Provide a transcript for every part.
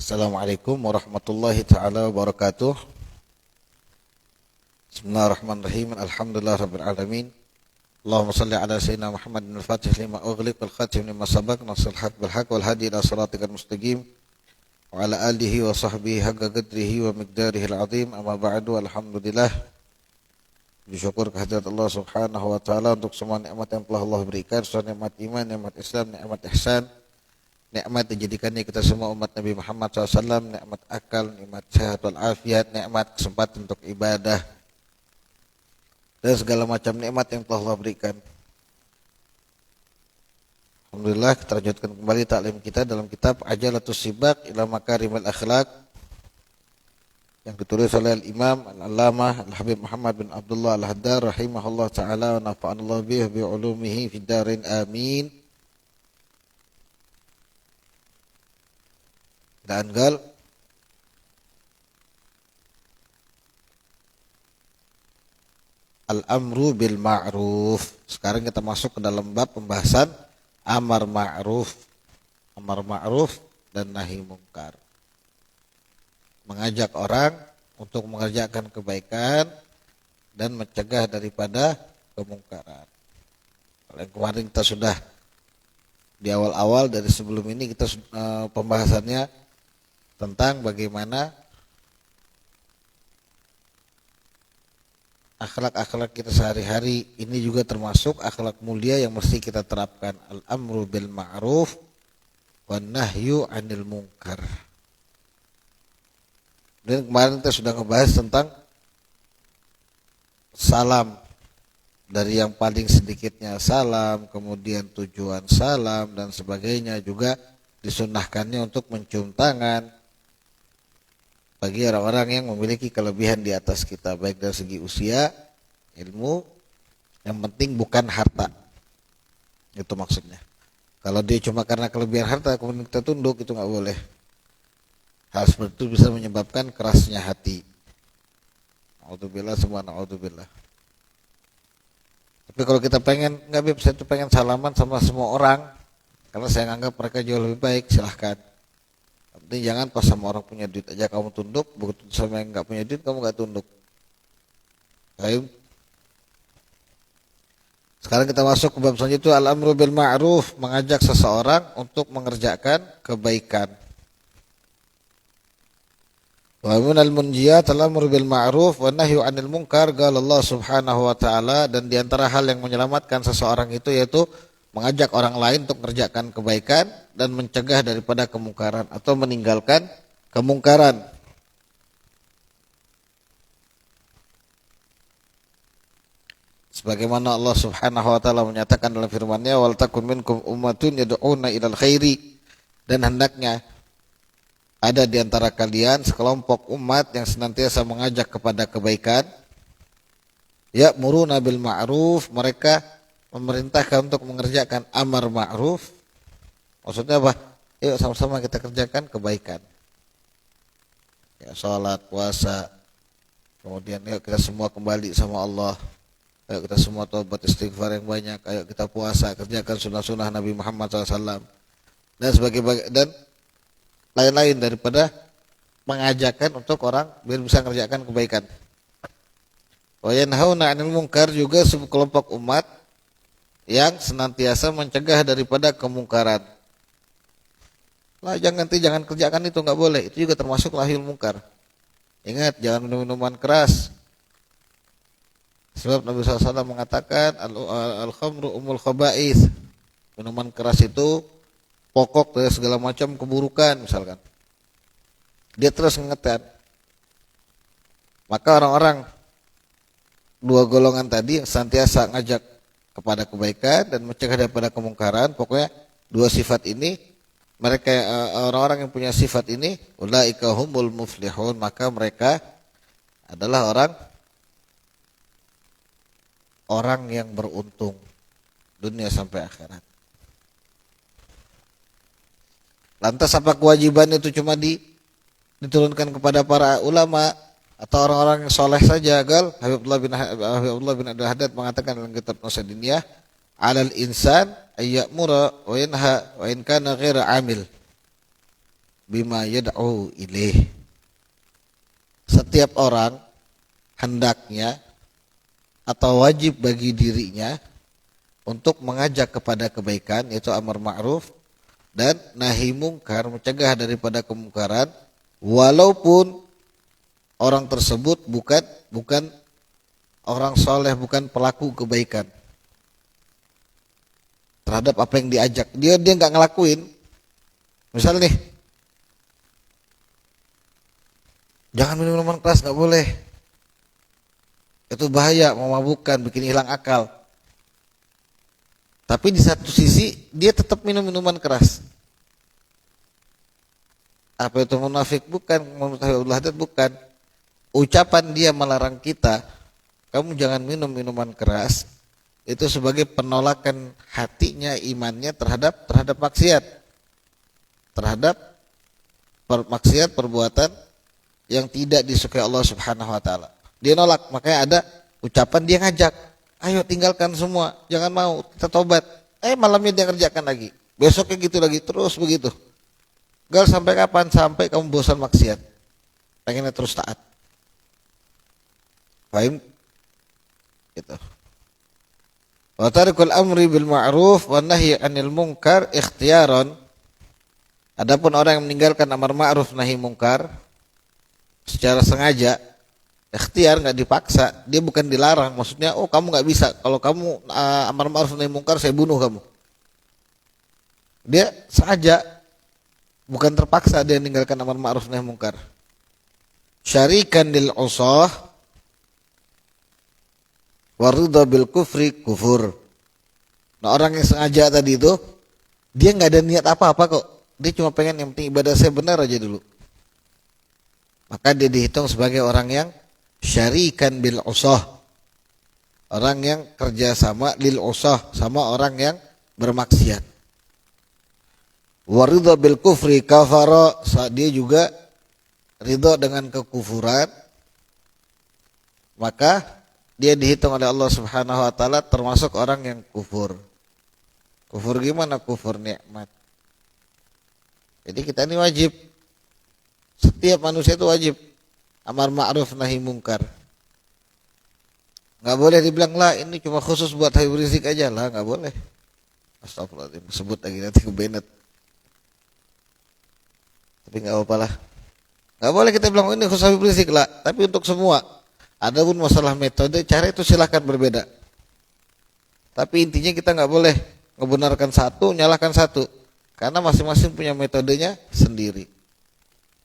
Assalamualaikum warahmatullahi ta'ala wabarakatuh. Bismillahirrahmanirrahim. Alhamdulillah rabbil alamin. Allahumma salli ala sayyidina Muhammadin al-fatih lima ughliq wal khatim lima sabaq nasrul haq bil haq wal hadi ila siratikal mustaqim wa ala alihi wa sahbihi haqqa qadrihi wa miqdarihi al-azim. Amma ba'du. Alhamdulillah, bersyukur kehadirat Allah subhanahu wa ta'ala untuk semua nikmat yang telah Allah berikan, semua nikmat iman, nikmat Islam, nikmat ihsan, nikmat dijadikannya kita semua umat Nabi Muhammad SAW, nikmat akal, nikmat sehat wal afiat, nikmat kesempatan untuk ibadah, dan segala macam nikmat yang telah Allah berikan. Alhamdulillah, kita lanjutkan kembali taklim kita dalam kitab Ajalatus Sibaq ila Makarimil Akhlaq yang ditulis oleh Al-Imam Al-Allamah Al-Habib Muhammad bin Abdullah Al-Haddad rahimahullah ta'ala wa nafa'anallahu bihi bi'ulumihi fid darin amin. Dan gal al-amru bil ma'ruf. Sekarang kita masuk ke dalam bab pembahasan amar ma'ruf dan nahi mungkar. Mengajak orang untuk mengerjakan kebaikan dan mencegah daripada kemungkaran. Kalau kemarin kita sudah di awal-awal dari sebelum ini kita pembahasannya tentang bagaimana akhlak-akhlak kita sehari-hari ini juga termasuk akhlak mulia yang mesti kita terapkan. Al-amru bil ma'ruf wan nahyu 'anil munkar. Dan kemarin kita sudah ngebahas tentang salam, dari yang paling sedikitnya salam, kemudian tujuan salam dan sebagainya, juga disunnahkannya untuk mencium tangan bagi orang-orang yang memiliki kelebihan di atas kita, baik dari segi usia, ilmu, yang penting bukan harta. Itu maksudnya. Kalau dia cuma karena kelebihan harta kemudian kita tunduk, itu nggak boleh. Hal seperti itu bisa menyebabkan kerasnya hati. Na'udzubillah, semua na'udzubillah. Tapi kalau kita pengen, nggak bisa, itu pengen salaman sama semua orang karena saya nganggap mereka jauh lebih baik, silahkan. Tapi jangan pas sama orang punya duit aja kamu tunduk, begitu sama yang nggak punya duit kamu nggak tunduk. Baik. Sekarang kita masuk ke bab selanjutnya, al-amru bil ma'ruf, mengajak seseorang untuk mengerjakan kebaikan. Wa minal munjiyat al-amru bil ma'ruf wa nahyu 'anil munkar, qala Allah Subhanahu wa ta'ala, dan di antara hal yang menyelamatkan seseorang itu yaitu mengajak orang lain untuk mengerjakan kebaikan dan mencegah daripada kemungkaran atau meninggalkan kemungkaran. Sebagaimana Allah Subhanahu wa ta'ala menyatakan dalam firman-Nya, wal takum minkum ummatun yad'una ilal khairi, dan hendaknya ada di antara kalian sekelompok umat yang senantiasa mengajak kepada kebaikan. Ya'muruna bil ma'ruf, mereka memerintahkan untuk mengerjakan amar ma'ruf. Maksudnya apa? Yuk sama-sama kita kerjakan kebaikan. Ya, sholat, puasa, kemudian yuk kita semua kembali sama Allah. Ayo kita semua taubat istighfar yang banyak. Ayo kita puasa, kerjakan sunnah-sunnah Nabi Muhammad SAW. Dan lain-lain daripada mengajarkan untuk orang biar bisa mengerjakan kebaikan. Wa yanhauna 'anil munkar, juga sekelompok umat yang senantiasa mencegah daripada kemungkaran. Lah jangan kerjakan itu, nggak boleh. Itu juga termasuk nahyul munkar. Ingat, jangan minum minuman keras. Sebab Nabi SAW mengatakan al-khamru umul khaba'ith. Minuman keras itu pokok dari segala macam keburukan misalkan. Dia terus mengingatkan. Maka orang-orang dua golongan tadi yang senantiasa ngajak kepada kebaikan dan mencegah daripada kemungkaran, pokoknya dua sifat ini, mereka orang-orang yang punya sifat ini, ulaika humul muflihun, maka mereka adalah orang yang beruntung dunia sampai akhirat. Lantas apa kewajiban itu cuma diturunkan kepada para ulama atau orang-orang yang soleh saja? Gal Habibullah bin Abdul Haddad mengatakan dalam kitab Nusaidiniyah, alal insan ayyamura wa yanha wa in kana ghaira amil. bima yad'u ilaih. Setiap orang hendaknya atau wajib bagi dirinya untuk mengajak kepada kebaikan, yaitu amar ma'ruf dan nahi mungkar, mencegah daripada kemungkaran, walaupun orang tersebut bukan orang soleh, bukan pelaku kebaikan. Terhadap apa yang diajak, dia nggak ngelakuin. Misal nih, jangan minum minuman keras, nggak boleh. Itu bahaya, memabukkan, bikin hilang akal. Tapi di satu sisi dia tetap minum minuman keras. Apa itu munafik? Bukan, bukan. Ucapan dia melarang kita, kamu jangan minum minuman keras, itu sebagai penolakan hatinya, imannya terhadap maksiat. Terhadap maksiat, perbuatan yang tidak disukai Allah Subhanahu wa taala. Dia nolak, makanya ada ucapan dia ngajak, ayo tinggalkan semua, jangan mau, kita tobat. Malamnya dia kerjakan lagi, besoknya gitu lagi, terus begitu. Gal sampai kapan? Sampai kamu bosan maksiat, pengennya terus taat. Paham? Gitu. Wa tarikul amri bil ma'ruf wa nahyi 'anil munkar ikhtiyaran. Adapun orang yang meninggalkan amar ma'ruf nahi munkar secara sengaja, ikhtiar, nggak dipaksa, dia bukan dilarang. Maksudnya, oh kamu nggak bisa, kalau kamu amar ma'ruf nahi munkar saya bunuh kamu. Dia sengaja, bukan terpaksa dia meninggalkan amar ma'ruf nahi munkar. Syarikan lil usah waridha bil kufri kufur. Nah, orang yang sengaja tadi itu dia nggak ada niat apa-apa kok, dia cuma pengen yang penting ibadah saya benar aja dulu, maka dia dihitung sebagai orang yang syarikan bil usah, orang yang kerja sama lil usah, sama orang yang bermaksiat. Waridha bil kufri kafara, dia juga ridha dengan kekufuran, maka dia dihitung oleh Allah Subhanahu wa taala termasuk orang yang kufur. Kufur gimana? Kufur nikmat. Jadi kita ini wajib, setiap manusia itu wajib amar ma'ruf nahi mungkar. Nggak boleh dibilang lah ini cuma khusus buat Habib Rizik aja, lah nggak boleh. Astagfirullahaladzim, sebut lagi nanti ke Bennett. Tapi nggak apa-apa lah. Nggak boleh kita bilang ini khusus Habib Rizik lah, tapi untuk semua. Adapun masalah metode, cara itu silahkan berbeda. Tapi intinya kita nggak boleh ngebenarkan satu, nyalahkan satu, karena masing-masing punya metodenya sendiri.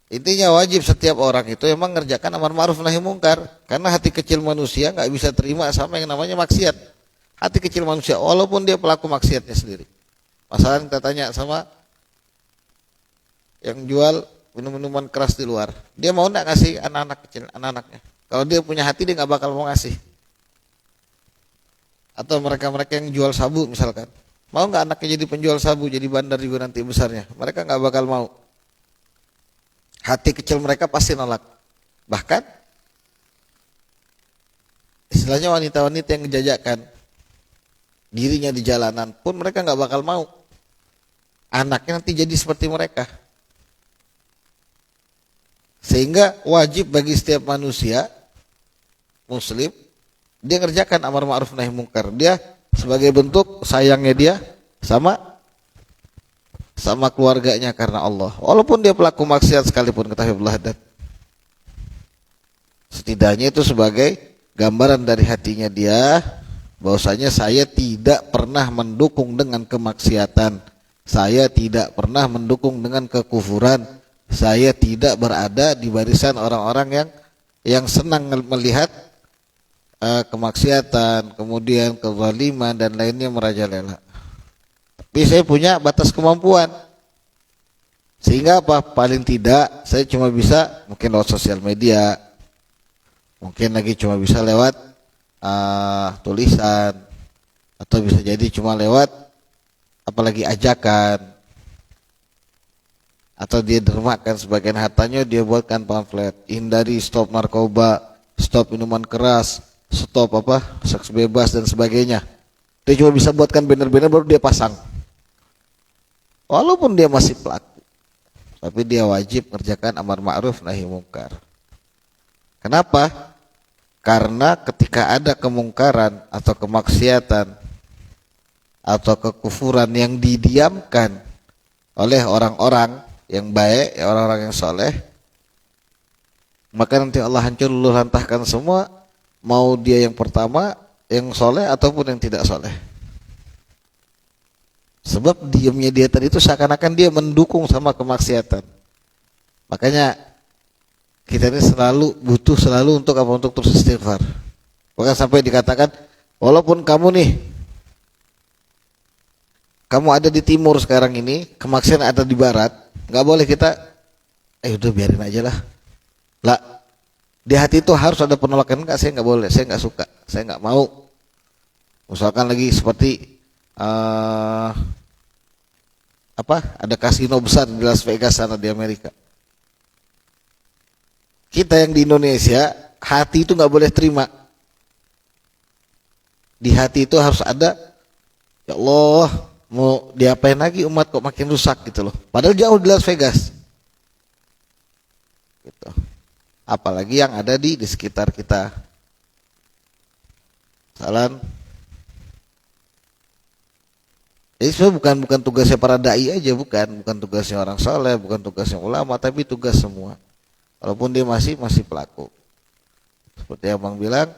Intinya wajib setiap orang itu emang ngerjakan amar ma'ruf nahi mungkar, karena hati kecil manusia nggak bisa terima sama yang namanya maksiat. Hati kecil manusia, walaupun dia pelaku maksiatnya sendiri. Masalah kita tanya sama yang jual minum-minuman keras di luar, dia mau nggak ngasih anak-anak kecil, anak-anaknya? Kalau dia punya hati, dia nggak bakal mau ngasih. Atau mereka-mereka yang jual sabu misalkan, mau nggak anaknya jadi penjual sabu, jadi bandar juga nanti besarnya? Mereka nggak bakal mau. Hati kecil mereka pasti nolak. Bahkan istilahnya wanita-wanita yang menjajakan dirinya di jalanan pun mereka nggak bakal mau anaknya nanti jadi seperti mereka. Sehingga wajib bagi setiap manusia muslim dia ngerjakan amar ma'ruf nahi mungkar. Dia sebagai bentuk sayangnya dia sama keluarganya karena Allah. Walaupun dia pelaku maksiat sekalipun, ketahuilah, dan setidaknya itu sebagai gambaran dari hatinya dia bahwasanya saya tidak pernah mendukung dengan kemaksiatan, saya tidak pernah mendukung dengan kekufuran, saya tidak berada di barisan orang-orang yang senang melihat kemaksiatan, kemudian kezaliman dan lainnya merajalela. Tapi saya punya batas kemampuan, sehingga apa? Paling tidak saya cuma bisa mungkin lewat sosial media, mungkin lagi cuma bisa lewat tulisan, atau bisa jadi cuma lewat apalagi ajakan. Atau dia dermakan sebagian hartanya dia buatkan pamflet, hindari, stop narkoba, stop minuman keras, stop seks bebas dan sebagainya. Dia cuma bisa buatkan banner-banner baru dia pasang, walaupun dia masih pelaku. tapi dia wajib mengerjakan amar ma'ruf nahi mungkar. Kenapa? Karena ketika ada kemungkaran atau kemaksiatan atau kekufuran yang didiamkan oleh orang-orang yang baik, orang-orang yang soleh, maka nanti Allah hancur luluh lantahkan semua, mau dia yang pertama, yang soleh ataupun yang tidak soleh. Sebab diamnya dia tadi itu seakan-akan dia mendukung sama kemaksiatan. Makanya kita ini butuh selalu untuk apa? Untuk terus istighfar. Bahkan sampai dikatakan, walaupun kamu ada di timur sekarang ini, kemaksiatan ada di barat, nggak boleh kita, udah biarin aja lah. Lah, di hati itu harus ada penolakan. Enggak, saya nggak boleh, saya nggak suka, saya nggak mau. Misalkan lagi seperti ada kasino besar di Las Vegas sana di Amerika. Kita yang di Indonesia, hati itu nggak boleh terima. Di hati itu harus ada, ya Allah, mau diapain lagi umat kok makin rusak gitu loh. Padahal jauh di Las Vegas. Gitu. Apalagi yang ada di sekitar kita. Salam. Jadi sebenarnya bukan tugasnya para dai aja, bukan tugasnya orang saleh, bukan tugasnya ulama, tapi tugas semua. Walaupun dia masih pelaku. Seperti yang Abang bilang,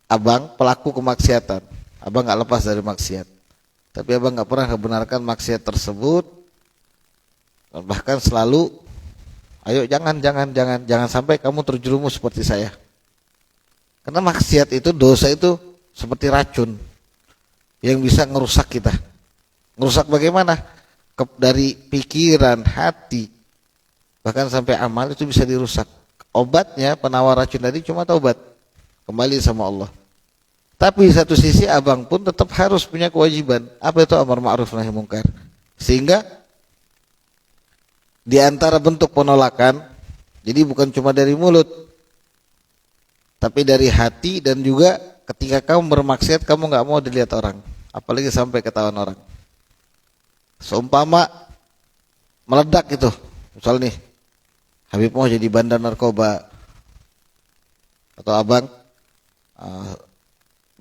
Abang pelaku kemaksiatan, Abang nggak lepas dari maksiat. Tapi Abang nggak pernah membenarkan maksiat tersebut, dan bahkan selalu, ayo jangan sampai kamu terjerumus seperti saya. Karena maksiat itu, dosa itu seperti racun yang bisa ngerusak kita. Ngerusak bagaimana? Dari pikiran, hati, bahkan sampai amal itu bisa dirusak. Obatnya, penawar racun tadi cuma taubat, kembali sama Allah. Tapi di satu sisi Abang pun tetap harus punya kewajiban. Apa itu amar ma'ruf nahi mungkar? Sehingga di antara bentuk penolakan, jadi bukan cuma dari mulut, tapi dari hati, dan juga ketika kamu bermaksiat kamu nggak mau dilihat orang, apalagi sampai ketahuan orang. Seumpama meledak itu, misal nih Habib mau jadi bandar narkoba, atau Abang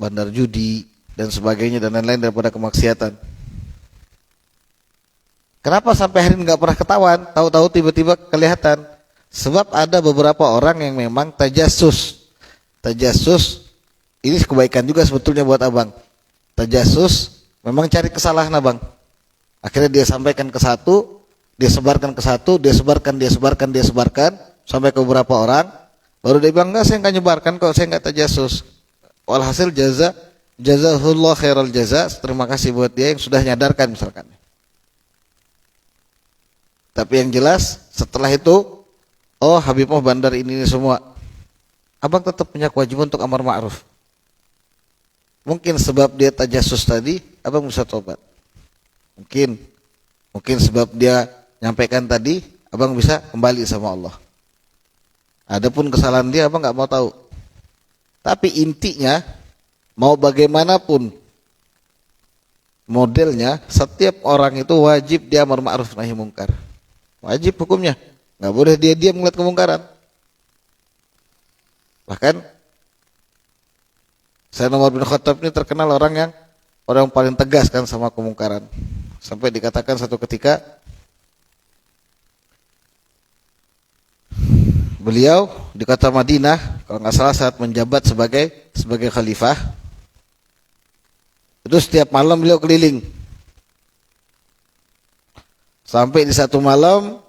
bandar judi dan sebagainya dan lain-lain daripada kemaksiatan. Kenapa sampai hari ini nggak pernah ketahuan? Tahu-tahu tiba-tiba kelihatan. Sebab ada beberapa orang yang memang tajassus. Tajassus ini kebaikan juga sebetulnya buat Abang. Tajassus memang cari kesalahan Abang. Akhirnya dia sampaikan ke satu, dia sebarkan ke satu, dia sebarkan sampai ke beberapa orang. Baru dia bilang, enggak, saya enggak nyebarkan kok, saya enggak tajassus. Walhasil jazahullah khairal jaza, terima kasih buat dia yang sudah nyadarkan misalkan. Tapi yang jelas setelah itu, oh Habib mau bandar ini semua, Abang tetap punya kewajiban untuk amar ma'ruf. Mungkin sebab dia tajassus tadi, Abang bisa tobat. Mungkin sebab dia nyampaikan tadi, Abang bisa kembali sama Allah. Adapun kesalahan dia Abang nggak mau tahu. Tapi intinya, mau bagaimanapun modelnya, setiap orang itu wajib dia amar ma'ruf nahi mungkar. Wajib hukumnya, nggak boleh dia diam melihat kemungkaran. Bahkan Sayyidina Umar bin Khattab ini terkenal orang yang paling tegas kan sama kemungkaran. Sampai dikatakan satu ketika beliau di kota Madinah, kalau nggak salah saat menjabat sebagai khalifah, itu setiap malam beliau keliling. Sampai di satu malam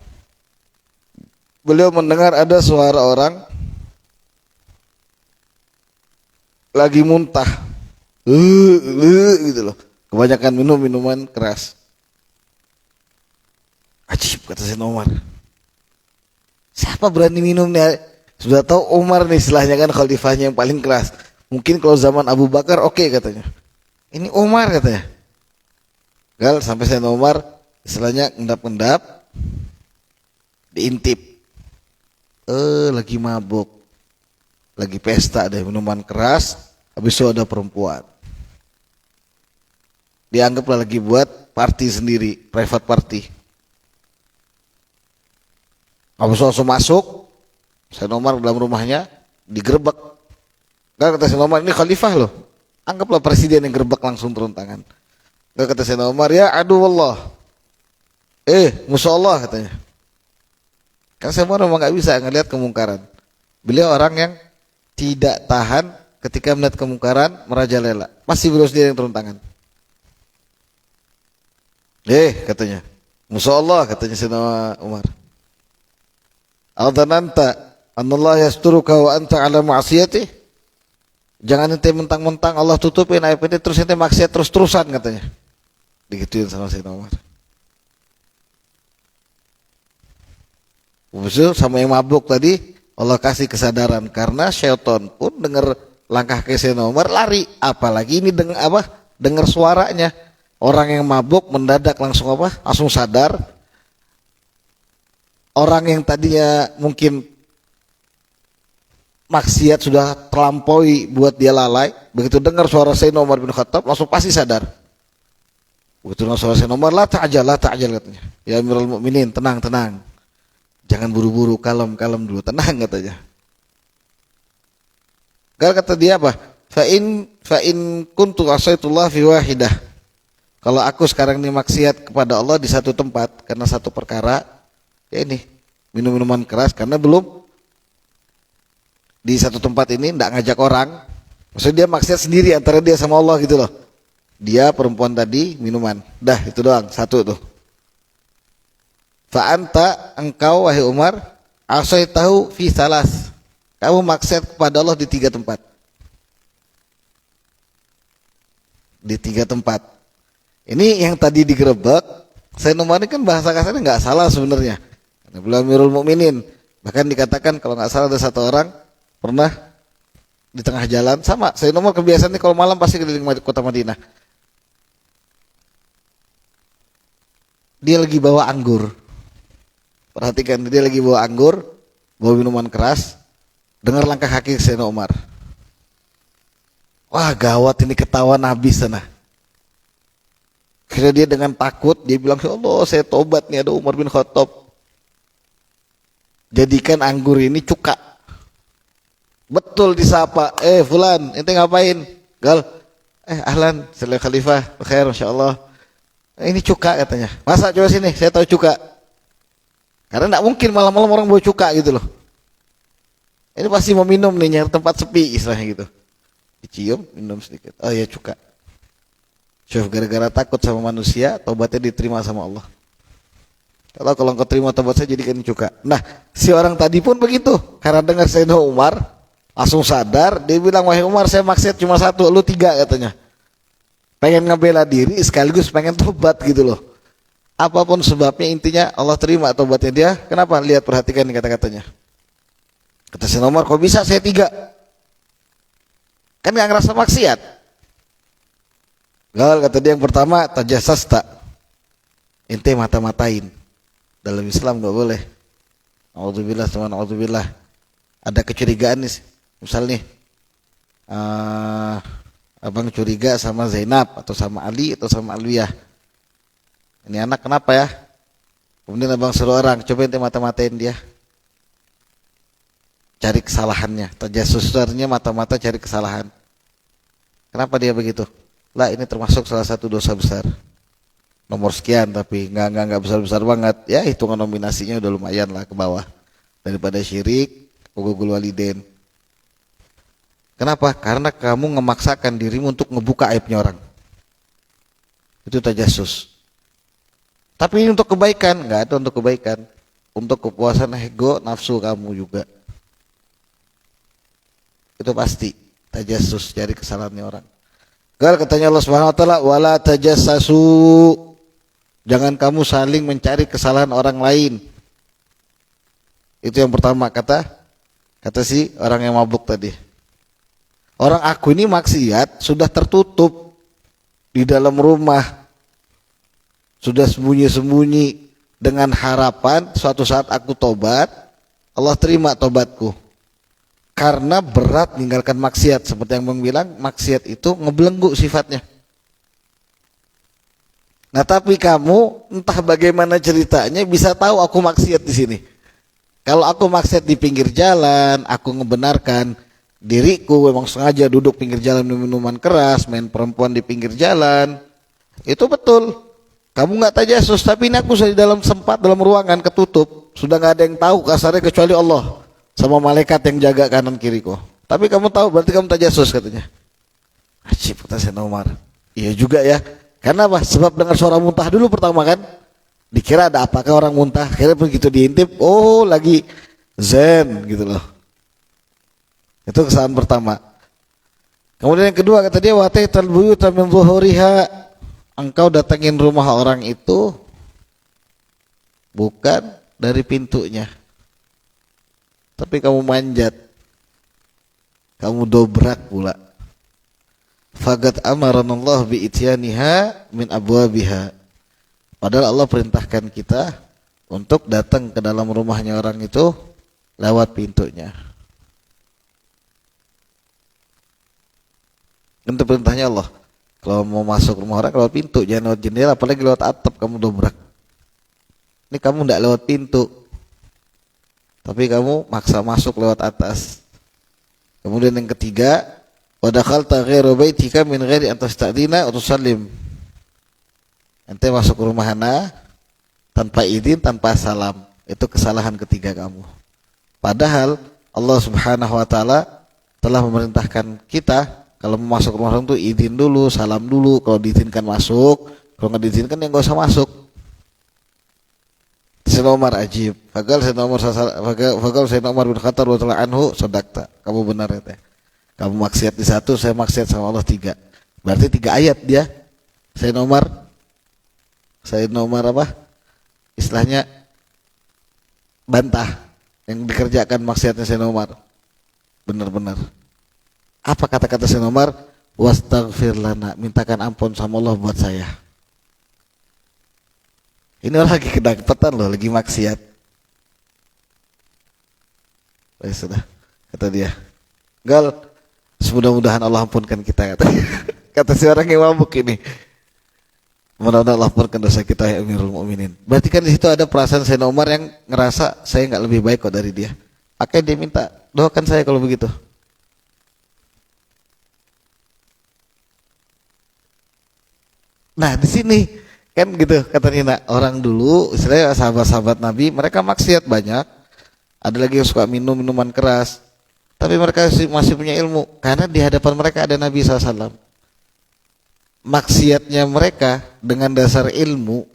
beliau mendengar ada suara orang lagi muntah, gitu loh. Kebanyakan minum minuman keras. Ajib, kata Sayyidina Umar. Siapa berani minum nih? Sudah tahu Umar nih istilahnya kan khalifahnya yang paling keras. Mungkin kalau zaman Abu Bakar oke, katanya. Ini Umar katanya. Gal sampai Sayyidina Umar istilahnya ngendap-ngendap, diintip. Lagi mabuk, lagi pesta deh, minuman keras, habis itu ada perempuan. Dianggaplah lagi buat party sendiri, private party. Habis langsung masuk, Sayyidina Umar dalam rumahnya digerebek. Gak kata Sayyidina Umar, ini khalifah loh. Anggaplah presiden yang gerebek langsung turun tangan. Gak kata Sayyidina Umar, ya aduh Allah. Musuh Allah katanya. Karena Sayyidina Umar memang gak bisa ngelihat kemungkaran. Beliau orang yang tidak tahan ketika melihat kemungkaran merajalela. Masih beliau sendiri yang turun tangan. Katanya. Musuh Allah katanya Sayyidina Umar. Al-dhananta anallah yasturuka wa anta ala ma'asiyatih. Jangan ente mentang-mentang Allah tutupin aib ini terus ente maksiat terus-terusan katanya. Digituin sama Sayyidina Umar. Sama yang mabuk tadi Allah kasih kesadaran karena syaitan pun dengar langkah ke Sayyidina Umar lari, apalagi ini dengar suaranya. Orang yang mabuk mendadak langsung langsung sadar. Orang yang tadinya mungkin maksiat sudah terlampaui buat dia lalai, begitu dengar suara Sayyidina Umar bin Khattab langsung pasti sadar. Begitu dengar suara Sayyidina Umar, la ta'jal katanya. Ya Amirul Mukminin, tenang. Jangan buru-buru, kalem dulu, tenang katanya. Kata dia apa? Fa in kuntu asaitullah fi wahidah. Kalau aku sekarang ini maksiat kepada Allah di satu tempat karena satu perkara, ya ini minum-minuman keras karena belum di satu tempat ini ndak ngajak orang. Maksudnya dia maksiat sendiri antara dia sama Allah gitu loh. Dia perempuan tadi minuman. Dah itu doang, satu tuh. Fa anta engkau wahai Umar asaitahu fi salas. Kamu maksiat kepada Allah di 3 tempat. Di 3 tempat. Ini yang tadi digerebek, Sayyidina Umar ini kan bahasa kasarnya nggak salah sebenarnya. Karena beliau Amirul Mukminin. Bahkan dikatakan kalau nggak salah ada satu orang pernah di tengah jalan sama Sayyidina Umar kebiasaannya kalau malam pasti keliling kota Madinah. Dia lagi bawa anggur. Perhatikan, dia lagi bawa anggur, bawa minuman keras. Dengar langkah kaki Sayyidina Umar. Wah gawat ini, ketahuan habis sana. Akhirnya dia dengan takut dia bilang, ya Allah saya tobat nih, ada Umar bin Khattab. Jadikan anggur ini cuka. Betul disapa, fulan ente ngapain? Gal, ahlan selain khalifah, khair insyaallah. Ini cuka katanya. Masa coba sini, saya tahu cuka. Karena enggak mungkin malam-malam orang bawa cuka gitu loh. Ini pasti mau minum nih, nyari tempat sepi istilahnya gitu. Dicium, minum sedikit. Oh ya cuka. Syuf, gara-gara takut sama manusia, tobatnya diterima sama Allah. Kalau engkau terima tobat saya jadikan cuka. Nah, si orang tadi pun begitu. Karena dengar Sayyidina Umar, langsung sadar, dia bilang, wahai Umar saya maksiat cuma 1, lu 3 katanya. Pengen ngebela diri sekaligus pengen tobat gitu loh. Apapun sebabnya intinya Allah terima tobatnya dia. Kenapa? Lihat, perhatikan nih kata-katanya. Kata Sayyidina Umar, kok bisa saya 3? Kan gak ngerasa maksiat. Gal, kata dia yang pertama, tajasasta. Ente mata-matain. Dalam Islam gak boleh. A'udzubillah, teman, a'udzubillah. Ada kecurigaan nih. Misal nih, abang curiga sama Zainab atau sama Ali atau sama Alwiyah. Ini anak kenapa ya? Kemudian abang suruh orang, coba ente mata-matain dia. Cari kesalahannya. Tajasus artinya mata-mata cari kesalahan. Kenapa dia begitu? Lah ini termasuk salah satu dosa besar. Nomor sekian tapi enggak besar-besar banget. Ya hitungan nominasinya udah lumayan lah ke bawah. Daripada syirik, hukukul walidain. Kenapa? Karena kamu memaksakan dirimu untuk ngebuka aibnya orang. Itu tajasus. Tapi ini untuk kebaikan, enggak ada untuk kebaikan. Untuk kepuasan ego, nafsu kamu juga. Itu pasti tajasus, cari kesalahannya orang. Kalau katanya Allah Subhanahu wa taala, wala tajassasu. Jangan kamu saling mencari kesalahan orang lain. Itu yang pertama kata si orang yang mabuk tadi. Orang aku ini maksiat sudah tertutup di dalam rumah. Sudah sembunyi-sembunyi dengan harapan suatu saat aku tobat, Allah terima tobatku. Karena berat meninggalkan maksiat, seperti yang Bang bilang, maksiat itu ngebelenggu sifatnya. Nah tapi kamu entah bagaimana ceritanya bisa tahu aku maksiat di sini. Kalau aku maksiat di pinggir jalan, aku ngebenarkan diriku memang sengaja duduk pinggir jalan minum minuman keras, main perempuan di pinggir jalan, itu betul. Kamu nggak tajasus, tapi ini aku sudah di dalam sempat dalam ruangan ketutup, sudah nggak ada yang tahu kasarnya kecuali Allah sama malaikat yang jaga kanan kiriku. Tapi kamu tahu, berarti kamu tajasus katanya. Ajib kata Sayyidina Umar. Iya juga ya. Karena apa? Sebab dengar suara muntah dulu pertama kan. Dikira ada apakah orang muntah. Kira begitu diintip, oh lagi zen gitu loh. Itu kesalahan pertama. Kemudian yang kedua kata dia, wa taital buyuta min zuhuriha. Engkau datangin rumah orang itu bukan dari pintunya, tapi kamu manjat, kamu dobrak pula. Fagat amaranallah bi ityaniha min abwabiha. Padahal Allah perintahkan kita untuk datang ke dalam rumahnya orang itu lewat pintunya. Itu perintahnya Allah. Kalau mau masuk rumah orang lewat pintu, jangan lewat jendela, apalagi lewat atap kamu dobrak. Ini kamu tidak lewat pintu, tapi kamu maksa masuk lewat atas. Kemudian yang ketiga, wa dakhalta ghairu baitika min ghairi an tasta'dina wa tusallim. Ente masuk ke rumah ana tanpa izin, tanpa salam. Itu kesalahan ketiga kamu. Padahal Allah Subhanahu wa taala telah memerintahkan kita kalau mau masuk rumah orang tuh izin dulu, salam dulu. Kalau diizinkan masuk, kalau nggak diizinkan ya nggak usah masuk. Sayyidina Umar ajib. Fagal Sayyidina Umar bin Khattab radhiyallahu anhu, sadaqta. Kamu benar ya teh. Kamu maksiat di satu, saya maksiat sama Allah tiga. Berarti 3 ayat dia. Sayyidina Umar apa? Istilahnya bantah yang dikerjakan maksiatnya Sayyidina Umar. Benar-benar. Apa kata-kata Sayyidina Umar? Wastaghfir lana, mintakan ampun sama Allah buat saya. Ini orang lagi kedapatan loh, lagi maksiat. Sudah, kata dia. Gal, semudah-mudahan Allah ampunkan kita, kata. Kata si orang yang mabuk ini. Mudah-mudahan Allah ampunkan dosa kita ya Amirul Mukminin. Berarti kan di situ ada perasaan Sayyidina Umar yang ngerasa saya nggak lebih baik kok dari dia. Akhirnya dia minta, doakan saya kalau begitu. Nah di sini kan gitu kata Nina, orang dulu istilahnya sahabat-sahabat Nabi mereka maksiat banyak, ada lagi yang suka minum minuman keras, tapi mereka masih punya ilmu karena di hadapan mereka ada Nabi SAW. Maksiatnya mereka dengan dasar ilmu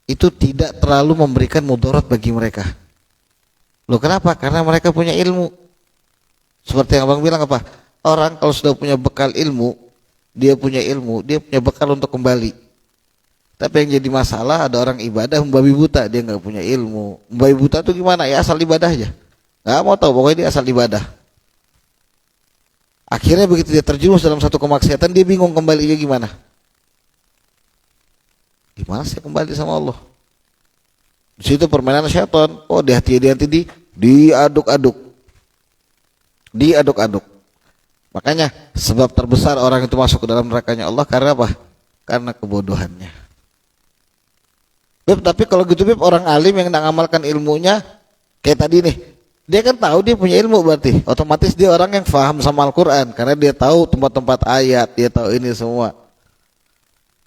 itu tidak terlalu memberikan mudarat bagi mereka. Loh kenapa? Karena mereka punya ilmu. Seperti yang abang bilang apa? Orang kalau sudah punya bekal ilmu, dia punya bekal untuk kembali. Tapi yang jadi masalah ada orang ibadah membabi buta, dia nggak punya ilmu. Membabi buta itu gimana? Ya asal ibadah aja, nggak mau tahu, pokoknya dia asal ibadah. Akhirnya begitu dia terjerumus dalam satu kemaksiatan, dia bingung kembalinya gimana. Gimana sih kembali sama Allah? Di situ permainan syaitan. Oh di hati diaduk-aduk. Makanya sebab terbesar orang itu masuk ke dalam nerakanya Allah karena apa? Karena kebodohannya. Beb, tapi kalau gitu Beb, orang alim yang tidak mengamalkan ilmunya kayak tadi nih, dia kan tahu dia punya ilmu, berarti otomatis dia orang yang faham sama Al-Quran karena dia tahu tempat-tempat ayat, dia tahu ini semua.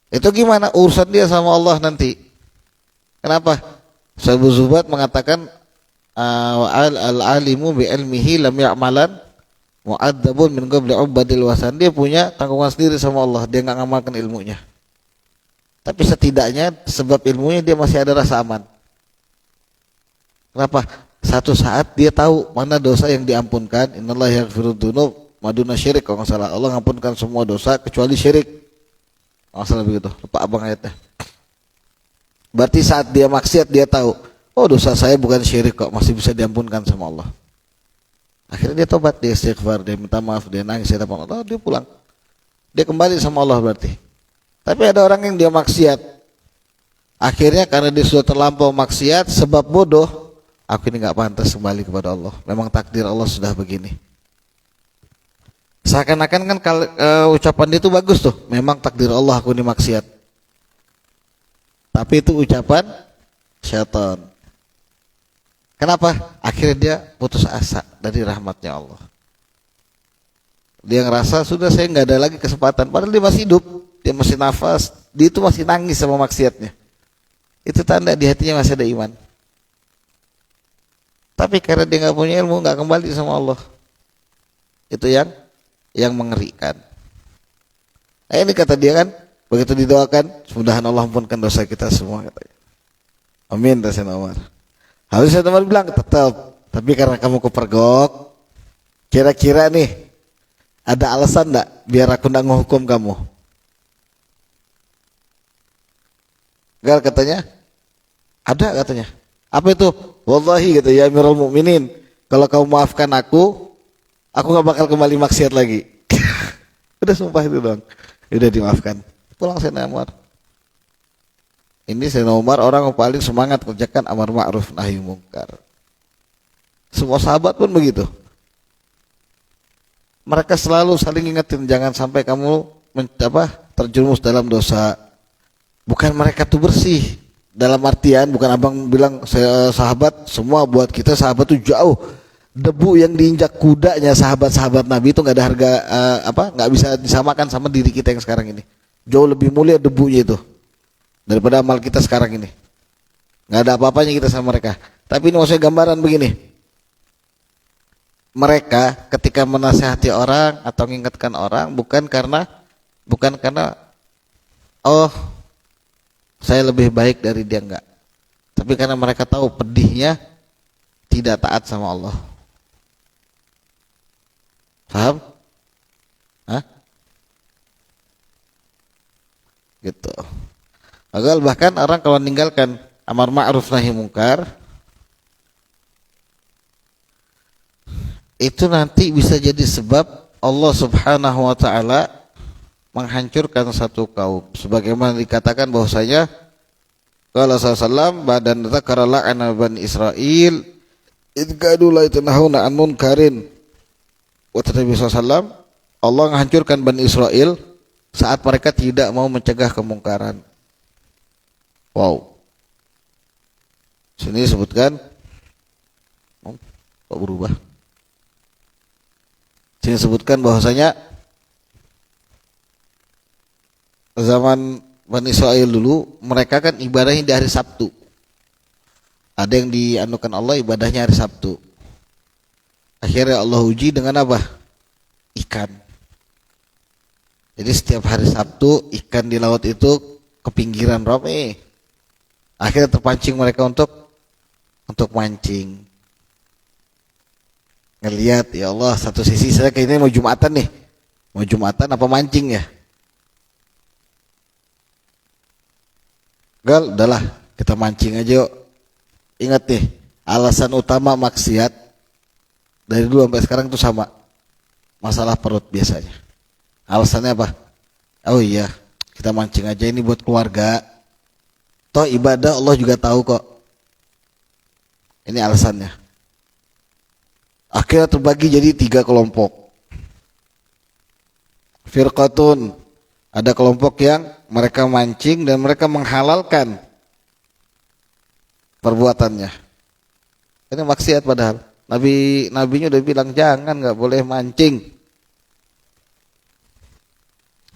Itu gimana urusan dia sama Allah nanti? Kenapa? Syaikhul Zubat mengatakan al-alimu bi ilmihi lam ya'malan mu'adzabun min qabli ubadil wasan. Dia punya tanggungan sendiri sama Allah, dia nggak ngamalkan ilmunya. Tapi setidaknya sebab ilmunya dia masih ada rasa aman. Kenapa? Satu saat dia tahu mana dosa yang diampunkan. Innallaha yaghfiru dzunub ma duna syirik, kalau nggak salah. Allah mengampunkan semua dosa kecuali syirik. Kalau nggak salah begitu. Lupa abang ayatnya. Berarti saat dia maksiat dia tahu, oh dosa saya bukan syirik kok, masih bisa diampunkan sama Allah. Akhirnya dia tobat, dia istighfar, dia minta maaf, dia nangis, dia dapat Allah, dia pulang. Dia kembali sama Allah berarti. Tapi ada orang yang dia maksiat. Akhirnya karena dia sudah terlampau maksiat, sebab bodoh, aku ini nggak pantas kembali kepada Allah. Memang takdir Allah sudah begini. Seakan-akan kan ucapan dia itu bagus tuh. Memang takdir Allah aku ini maksiat. tapi itu ucapan syaitan. Kenapa? Akhirnya dia putus asa dari rahmatnya Allah. Dia ngerasa sudah saya nggak ada lagi kesempatan. Padahal dia masih hidup, dia masih nafas, dia itu masih nangis sama maksiatnya. Itu tanda di hatinya masih ada iman. Tapi karena dia nggak punya ilmu, nggak kembali sama Allah. Itu yang mengerikan. Nah ini kata dia kan, begitu didoakan, mudah-mudahan Allah ampunkan dosa kita semua katanya. Amin, Sayyidina Umar. Habis Sayyidina Umar bilang tetap, tapi karena kamu kepergok, kira-kira nih ada alasan enggak biar aku enggak ngehukum kamu? Gal katanya, ada katanya. Apa itu? Wallahi kata ya Amirul Mukminin, kalau kamu maafkan aku enggak bakal kembali maksiat lagi. Udah sumpah itu doang. Udah dimaafkan. Pulang Sayyidina Umar. Ini Sayyidina Umar orang yang paling semangat kerjakan amar ma'ruf nahi munkar. Semua sahabat pun begitu. Mereka selalu saling ingetin jangan sampai kamu terjerumus dalam dosa. Bukan mereka tuh bersih. Dalam artian bukan abang bilang sahabat semua buat kita sahabat tuh jauh. Debu yang diinjak kudanya sahabat-sahabat Nabi itu nggak ada harga nggak bisa disamakan sama diri kita yang sekarang ini. Jauh lebih mulia debunya itu daripada amal kita sekarang ini. Nggak ada apa-apanya kita sama mereka. Tapi ini maksudnya gambaran begini. Mereka ketika menasihati orang atau mengingatkan orang bukan karena oh saya lebih baik dari dia, enggak. Tapi karena mereka tahu pedihnya tidak taat sama Allah. Paham? Hah? Gitu. Agar bahkan orang kalau meninggalkan amar ma'ruf nahi munkar itu nanti bisa jadi sebab Allah Subhanahu wa taala menghancurkan satu kaum. Sebagaimana dikatakan bahwasanya qala sallallahu badan dzakara la'ana bani Israil id kadu la yatanahuna an munkarin. Kata Nabi sallallahu Allah menghancurkan Bani Israel saat mereka tidak mau mencegah kemungkaran. Wow. Sini disebutkan kok berubah. Sini disebutkan bahwasanya zaman Bani Israel dulu mereka kan ibadahnya di hari Sabtu. Ada yang dianukan Allah ibadahnya hari Sabtu. Akhirnya Allah uji dengan apa? Ikan. Jadi setiap hari Sabtu ikan di laut itu kepinggiran rame. Akhirnya terpancing mereka untuk mancing. Ngelihat ya Allah satu sisi saya kayaknya mau Jumatan nih. Mau Jumatan apa mancing ya? Gal, udahlah kita mancing aja yuk. Ingat nih, alasan utama maksiat dari dulu sampai sekarang itu sama. Masalah perut biasanya. Alasannya apa? Oh iya, kita mancing aja ini buat keluarga. Toh ibadah Allah juga tahu kok. Ini alasannya. Akhirnya terbagi jadi 3 kelompok. Firqatun, ada kelompok yang mereka mancing dan mereka menghalalkan perbuatannya. Ini maksiat padahal. Nabinya udah bilang jangan, nggak boleh mancing.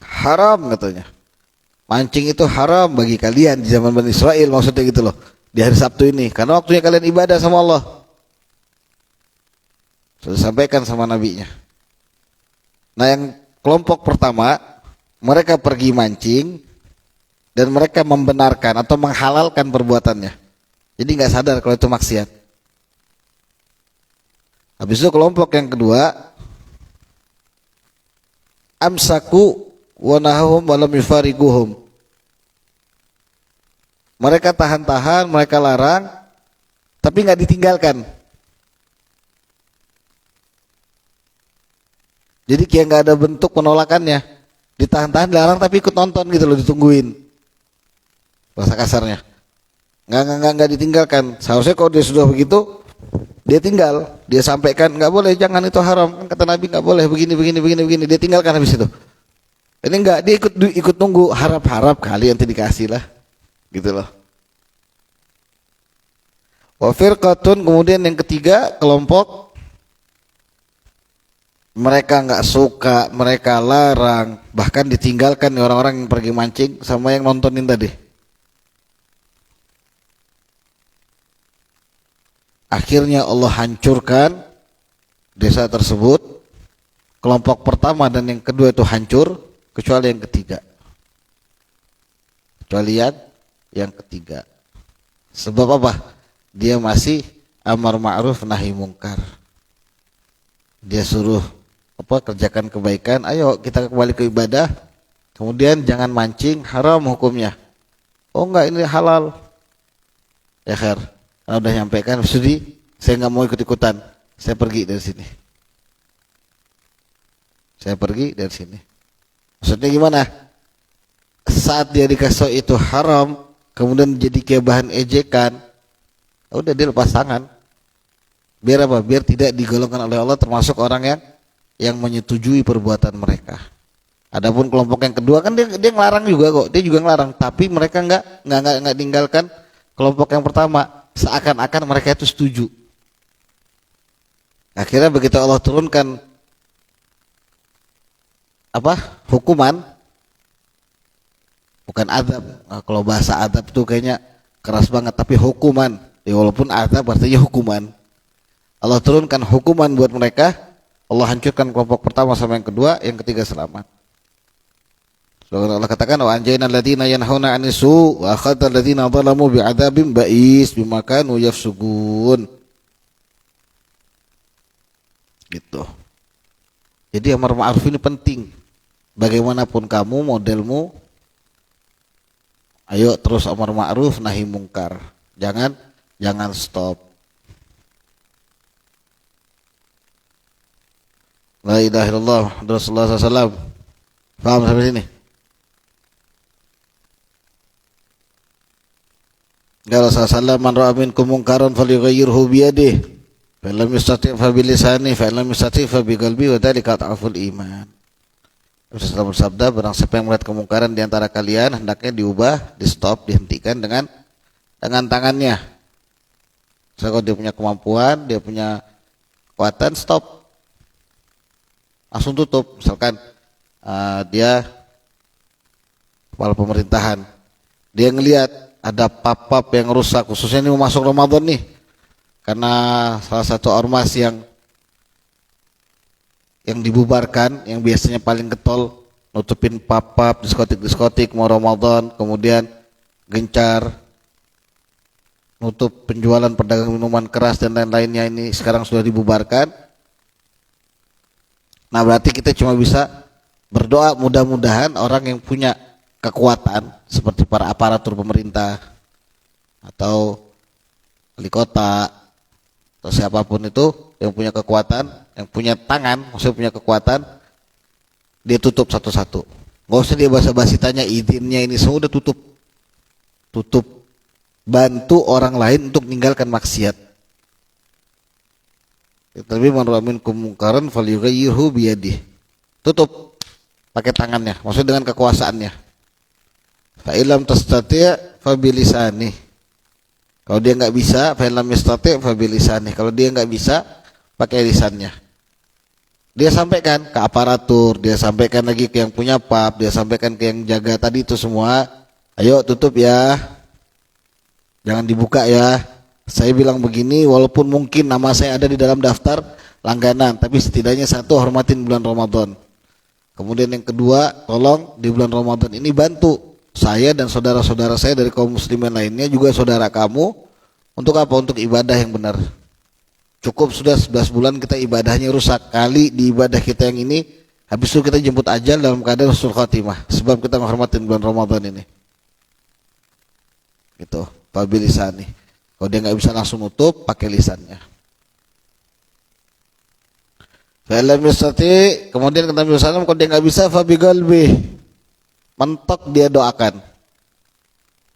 Haram katanya. Mancing itu haram bagi kalian di zaman Bani Israel, maksudnya gitu loh. Di hari Sabtu ini, karena waktunya kalian ibadah sama Allah. Sudah sampaikan sama nabinya. Nah yang kelompok pertama, mereka pergi mancing dan mereka membenarkan atau menghalalkan perbuatannya. Jadi nggak sadar kalau itu maksiat. Habis itu kelompok yang kedua, amsaku wa nahum wa lam yufariguhum. Mereka tahan-tahan, mereka larang, tapi nggak ditinggalkan. Jadi kayak nggak ada bentuk penolakannya, ditahan-tahan, dilarang tapi ikut nonton gitu loh, ditungguin. Bahasa kasarnya, nggak ditinggalkan. Seharusnya kalau dia sudah begitu, dia tinggal, dia sampaikan nggak boleh, jangan itu haram, kan kata Nabi nggak boleh begini. Dia tinggalkan habis itu. Ini nggak, dia ikut tunggu, harap kali nanti dikasih lah. Gitu loh. Wa firqatun, kemudian yang ketiga kelompok mereka nggak suka, mereka larang, bahkan ditinggalkan orang-orang yang pergi mancing sama yang nontonin tadi. Akhirnya Allah hancurkan desa tersebut. Kelompok pertama dan yang kedua itu hancur, kecuali yang ketiga. Kecuali yang ketiga. Sebab apa? Dia masih amar ma'ruf nahi mungkar. Dia suruh kerjakan kebaikan, ayo kita kembali ke ibadah. Kemudian jangan mancing, haram hukumnya. Oh enggak, ini halal. Ya khair. Kalau udah nyampaikan, sudi, saya nggak mau ikut-ikutan. Saya pergi dari sini. Saya pergi dari sini. Maksudnya gimana? Saat dia dikasih itu haram, kemudian jadi kayak bahan ejekan, udah dia lepas tangan. Biar apa? Biar tidak digolongkan oleh Allah termasuk orang yang menyetujui perbuatan mereka. Adapun kelompok yang kedua kan dia ngelarang juga kok, dia juga ngelarang, tapi mereka nggak tinggalkan kelompok yang pertama, seakan-akan mereka itu setuju. Akhirnya begitu Allah turunkan hukuman, bukan azab. Nah, kalau bahasa azab itu kayaknya keras banget, tapi hukuman. Ya, walaupun azab artinya hukuman. Allah turunkan hukuman buat mereka. Allah hancurkan kelompok pertama sama yang kedua, yang ketiga selamat. Allah katakan wa anjayna alladziina yanhauna 'anis su' wa akhadna alladziina zalamu bi'adzabin ba'is bima kanu yafsukun. Gitu. Jadi amar ma'ruf ini penting. Bagaimanapun kamu, modelmu, ayo terus amar ma'ruf nahi mungkar. Jangan stop. La ilaha illallah Rasulullah SAW. Paham sampai sini? Ya Rasulullah, man ra'a minkum munkaran falyughayyirhu biyadihi, fa lam yastati' fa bilisanihi, fa lam yastati' fa biqalbihi, wa dzalika adhaful iman. Rasulullah bersabda, barang siapa yang melihat kemungkaran di antara kalian, hendaknya diubah, di stop, dihentikan dengan tangannya. So, kalau dia punya kemampuan, dia punya kekuatan, stop. Langsung tutup. Misalkan dia kepala pemerintahan, dia ngelihat ada pap-pap yang rusak, khususnya ini mau masuk Ramadan nih, karena salah satu ormas yang dibubarkan, yang biasanya paling getol, nutupin pap-pap diskotik mau Ramadan, kemudian gencar nutup penjualan pedagang minuman keras dan lain-lainnya, ini sekarang sudah dibubarkan. Nah, berarti kita cuma bisa berdoa mudah-mudahan orang yang punya kekuatan seperti para aparatur pemerintah atau wali kota atau siapapun itu yang punya kekuatan, yang punya tangan, maksudnya punya kekuatan, dia tutup satu-satu. Nggak usah dia basa-basi tanya izinnya, ini semua udah tutup. Bantu orang lain untuk meninggalkan maksiat. Tapi man ra'a minkum munkaran falyughayyirhu biyadihi. Tutup pakai tangannya, maksudnya dengan kekuasaannya. Fa illam tastati' fa bilisanihi. Kalau dia enggak bisa, fa illam yastati' fa bilisanihi. Kalau dia enggak bisa, pakai lisannya. Dia sampaikan ke aparatur, dia sampaikan lagi ke yang punya pub, dia sampaikan ke yang jaga tadi itu semua. Ayo tutup ya. Jangan dibuka ya. Saya bilang begini, walaupun mungkin nama saya ada di dalam daftar langganan, tapi setidaknya satu, hormatin bulan Ramadan. Kemudian yang kedua, tolong di bulan Ramadan ini bantu saya dan saudara-saudara saya dari kaum muslimin lainnya, juga saudara kamu, untuk apa? Untuk ibadah yang benar. Cukup sudah 11 bulan kita ibadahnya rusak, kali di ibadah kita yang ini, habis itu kita jemput ajal dalam keadaan husnul khatimah, sebab kita menghormatin bulan Ramadan ini. Gitu, fabilisani. Kalau dia nggak bisa langsung nutup, pakai lisannya. Fa'ilam yastati, kemudian kata Nabi SAW, kalau dia nggak bisa, fabiqalbi, mentok dia doakan.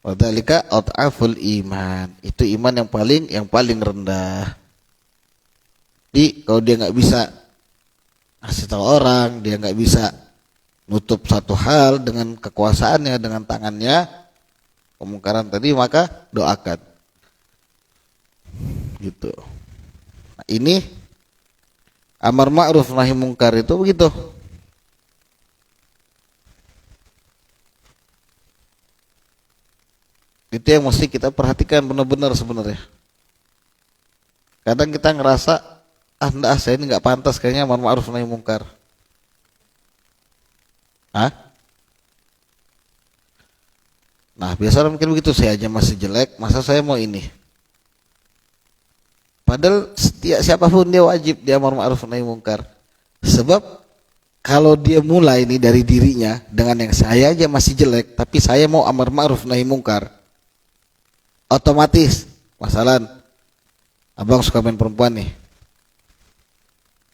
Wadzalika adhaful iman, itu iman yang paling rendah. Jadi kalau dia nggak bisa kasih tahu orang, dia nggak bisa nutup satu hal dengan kekuasaannya, dengan tangannya, kemungkaran tadi, maka doakan. Gitu. Nah, ini amar ma'ruf nahi mungkar itu begitu. Itu yang mesti kita perhatikan benar-benar sebenarnya. Kadang kita ngerasa, enggak, saya ini nggak pantas kayaknya amar ma'ruf nahi mungkar. Nah, biasa orang mikir begitu, saya aja masih jelek, masa saya mau ini? Padahal setiap siapapun dia wajib dia amar ma'ruf nahi mungkar. Sebab kalau dia mulai ini dari dirinya dengan yang saya aja masih jelek, tapi saya mau amar ma'ruf nahi mungkar, otomatis, masalah abang suka main perempuan nih,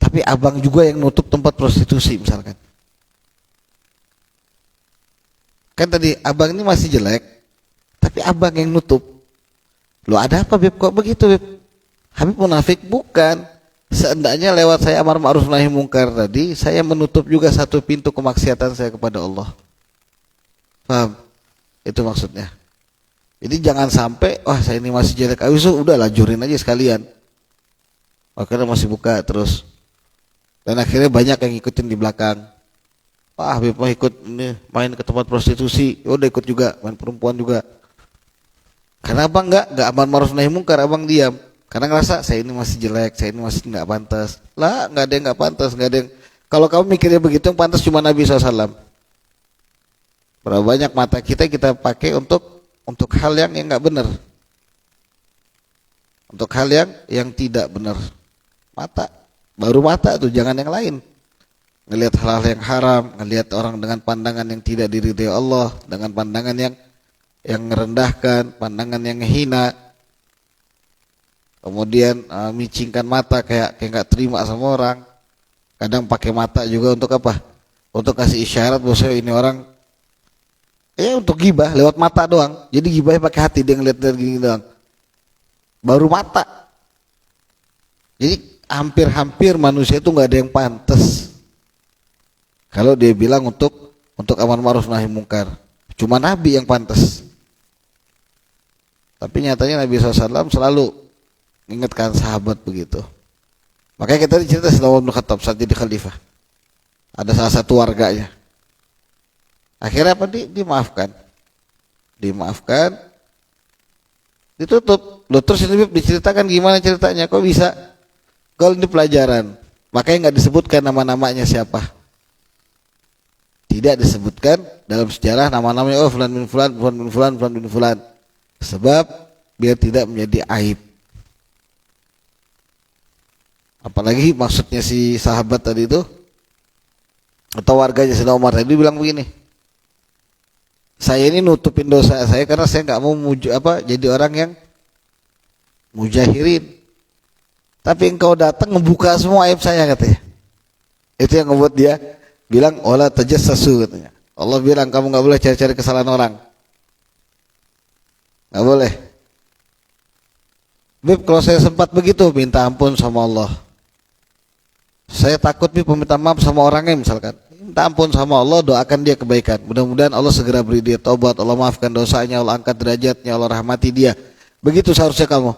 tapi abang juga yang nutup tempat prostitusi misalkan. Kan tadi abang ini masih jelek, tapi abang yang nutup. Loh, ada apa Beb, kok begitu Beb? Habib munafik? Bukan. Seandainya lewat saya amar ma'ruf nahi mungkar tadi, saya menutup juga satu pintu kemaksiatan saya kepada Allah. Paham? Itu maksudnya. Jadi jangan sampai, wah saya ini masih jelek, udah lajurin aja sekalian. Akhirnya masih buka terus. Dan akhirnya banyak yang ikutin di belakang. Wah, Habib mau ikut ini, main ke tempat prostitusi, udah ikut juga, main perempuan juga. Karena abang enggak amar ma'ruf nahi mungkar, abang diam. Karena ngerasa saya ini masih jelek, saya ini masih enggak pantas. Lah, enggak ada yang enggak pantas, enggak ada yang. Kalau kamu mikirnya begitu, yang pantas cuma Nabi SAW. Berapa banyak mata kita pakai untuk hal yang enggak benar. Untuk hal yang tidak benar. Mata, baru mata tuh, jangan yang lain. Ngelihat hal-hal yang haram, ngelihat orang dengan pandangan yang tidak diridhai Allah, dengan pandangan yang merendahkan, pandangan yang hina. Kemudian micingkan mata kayak nggak terima sama orang. Kadang pakai mata juga untuk apa? Untuk kasih isyarat bahwa ini orang untuk gibah lewat mata doang. Jadi gibahnya pakai hati, dia ngeliat dari gini doang. Baru mata. Jadi hampir manusia itu nggak ada yang pantas kalau dia bilang untuk amar ma'ruf nahi mungkar. Cuma Nabi yang pantas. Tapi nyatanya Nabi SAW selalu mengingatkan sahabat begitu. Makanya kita cerita Umar bin Khattab saat jadi khalifah. Ada salah satu warganya. Akhirnya apa? Dimaafkan. Dimaafkan. Ditutup. Loh, terus ini diceritakan gimana ceritanya? Kok bisa? Kalau ini pelajaran. Makanya nggak disebutkan nama-namanya siapa. Tidak disebutkan dalam sejarah nama-namanya, oh fulan bin fulan, fulan bin fulan, fulan bin fulan. Sebab biar tidak menjadi aib. Apalagi maksudnya si sahabat tadi itu atau warganya Sayyidina Umar tadi bilang begini, saya ini nutupin dosa saya karena saya nggak mau jadi orang yang mujahirin. Tapi engkau datang ngebuka semua aib saya, katanya. Itu yang membuat dia bilang wala tajassasu, katanya. Allah bilang kamu nggak boleh cari-cari kesalahan orang, nggak boleh. Bib, kalau saya sempat begitu minta ampun sama Allah. Saya takut Bib minta maaf sama orangnya misalkan. Minta ampun sama Allah, doakan dia kebaikan. Mudah-mudahan Allah segera beri dia taubat, Allah maafkan dosanya, Allah angkat derajatnya, Allah rahmati dia. Begitu seharusnya kamu.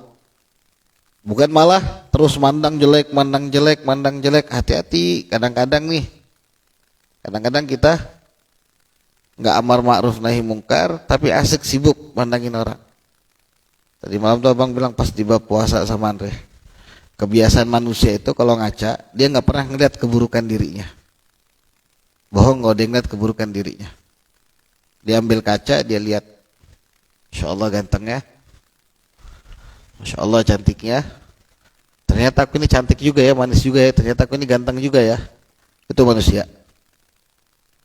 Bukan malah terus mandang jelek, mandang jelek, mandang jelek. Hati-hati, kadang-kadang nih. Kadang-kadang kita nggak amar ma'ruf nahi mungkar, tapi asik sibuk mandangin orang. Tadi malam tuh abang bilang pas di bab puasa sama Andre, kebiasaan manusia itu kalau ngaca dia nggak pernah ngeliat keburukan dirinya. Bohong kalau dia ngeliat keburukan dirinya. Dia ambil kaca, dia lihat, Masya Allah gantengnya, Masya Allah cantiknya. Ternyata aku ini cantik juga ya, manis juga ya. Ternyata aku ini ganteng juga ya. Itu manusia.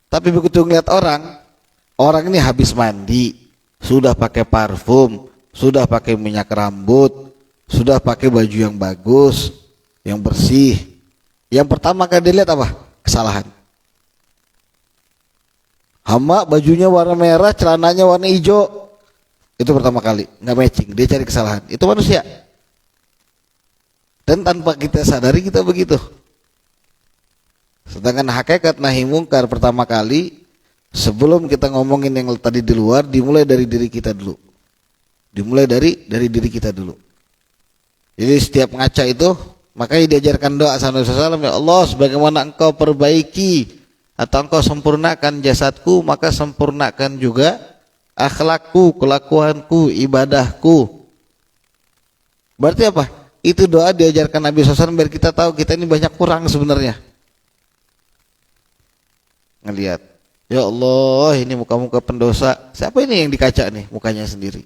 Tapi begitu ngeliat orang ini habis mandi, sudah pakai parfum, sudah pakai minyak rambut, sudah pakai baju yang bagus, yang bersih. Yang pertama kali dilihat apa? Kesalahan. Hama bajunya warna merah, celananya warna hijau. Itu pertama kali, nggak matching. Dia cari kesalahan. Itu manusia. Dan tanpa kita sadari kita begitu. Sedangkan hakikat nahi mungkar pertama kali Sebelum kita ngomongin yang tadi di luar, dimulai dari diri kita dulu. Dimulai dari diri kita dulu. Jadi setiap ngaca itu, makanya diajarkan doa sama Nabi SAW, ya Allah, sebagaimana engkau perbaiki atau engkau sempurnakan jasadku, maka sempurnakan juga akhlakku, kelakuanku, ibadahku. Berarti apa? Itu doa diajarkan Nabi SAW biar kita tahu kita ini banyak kurang sebenarnya. Ngelihat, ya Allah, ini muka-muka pendosa. Siapa ini yang dikaca nih? Mukanya sendiri.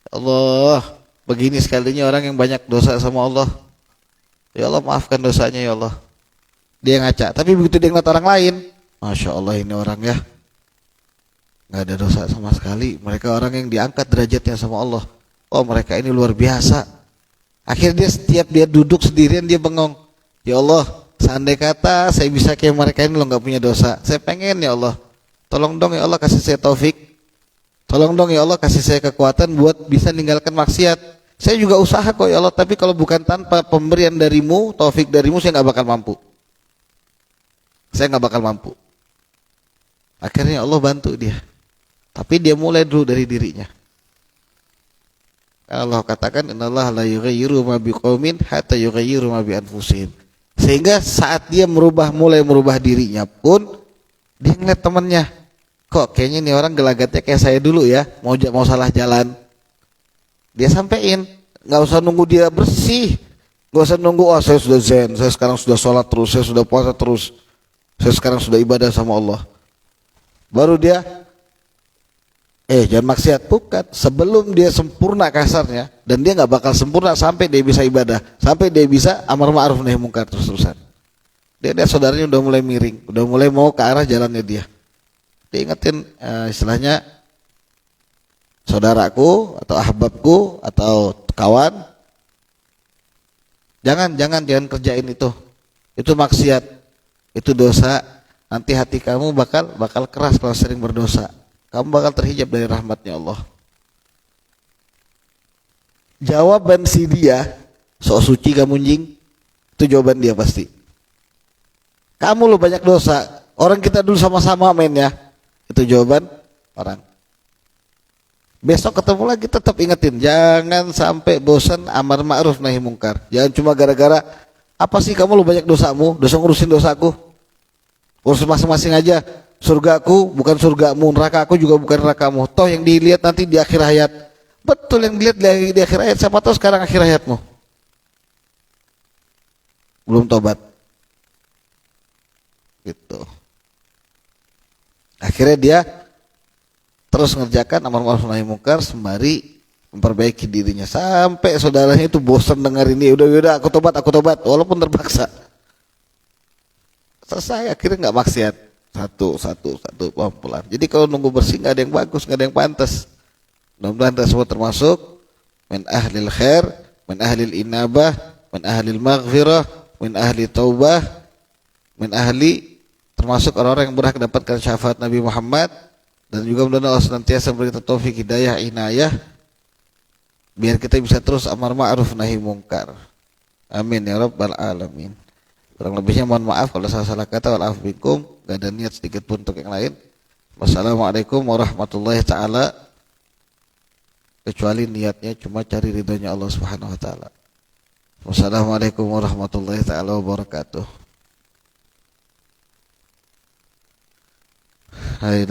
Ya Allah, begini sekalinya orang yang banyak dosa sama Allah. Ya Allah, maafkan dosanya ya Allah. Dia ngaca, tapi begitu dia ngeliat orang lain, Masya Allah, ini orang ya nggak ada dosa sama sekali. Mereka orang yang diangkat derajatnya sama Allah. Oh, mereka ini luar biasa. Akhirnya setiap dia duduk sendirian dia bengong. Ya Allah, seandai kata saya bisa kayak mereka ini, lo nggak punya dosa. Saya pengen ya Allah. Tolong dong ya Allah, kasih saya taufik. Tolong dong ya Allah, kasih saya kekuatan buat bisa meninggalkan maksiat. Saya juga usaha kok ya Allah, tapi kalau bukan tanpa pemberian darimu, taufik darimu, saya nggak bakal mampu. Saya nggak bakal mampu. Akhirnya Allah bantu dia. Tapi dia mulai dulu dari dirinya. Allah katakan, innallaha la yughayyiru ma biqaumin hatta yughayyiru ma bi anfusihim. Sehingga saat dia mulai merubah dirinya pun, dia ngeliat temannya, kok kayaknya ini orang gelagatnya kayak saya dulu ya, mau salah jalan. Dia sampein, nggak usah nunggu dia bersih, nggak usah nunggu, oh saya sudah zen, saya sekarang sudah sholat terus, saya sudah puasa terus, saya sekarang sudah ibadah sama Allah. Baru dia, jangan maksiat. Bukan, sebelum dia sempurna kasarnya, dan dia nggak bakal sempurna sampai dia bisa ibadah, sampai dia bisa amar ma'ruf nahi mungkar terus-terusan. Dia saudaranya udah mulai miring, udah mulai mau ke arah jalannya dia. Dia ingetin, istilahnya saudaraku atau ahbabku atau kawan, jangan kerjain itu maksiat, itu dosa. Nanti hati kamu bakal keras kalau sering berdosa, kamu bakal terhijab dari rahmatnya Allah. Jawaban si dia, sok suci kamu jing, itu jawaban dia pasti. Kamu lo banyak dosa, orang kita dulu sama-sama men ya, itu jawaban orang. Besok ketemu lagi tetap ingetin, jangan sampai bosan amar ma'ruf nahi mungkar. Jangan cuma gara-gara apa sih kamu lo banyak dosamu, dosa ngurusin dosaku. Urus masing-masing aja. Surgaku bukan surgamu, nerakaku juga bukan nerakamu. Toh yang dilihat nanti di akhir hayat. Betul, yang dilihat di akhir hayat. Siapa tahu sekarang akhir hayatmu belum tobat. Gitu. Akhirnya dia terus ngerjakan amar ma'ruf nahi mungkar sembari memperbaiki dirinya, sampai saudaranya itu bosan dengar ini. Udah aku tobat walaupun terpaksa. Selesai, akhirnya nggak maksiat. Satu pelan-pelan. Jadi kalau nunggu bersih nggak ada yang bagus, nggak ada yang pantas. Mudah-mudahan kita semua termasuk min ahlil khair, min ahlil inabah, min ahlil maghfirah, min ahli taubah, min ahli, termasuk orang-orang yang berhak mendapatkan syafaat Nabi Muhammad. Dan juga mudah-mudahan Allah senantiasa beri kita taufik, hidayah, inayah, biar kita bisa terus amar ma'ruf nahi mungkar. Amin ya rabbal alamin. Kurang lebihnya mohon maaf kalau salah kata, wal afu bikum, gak ada niat sedikit pun untuk yang lain. Wassalamualaikum warahmatullahi taala, kecuali niatnya cuma cari ridhonya Allah Subhanahu wa taala. Wassalamualaikum warahmatullahi taala wabarakatuh. Hai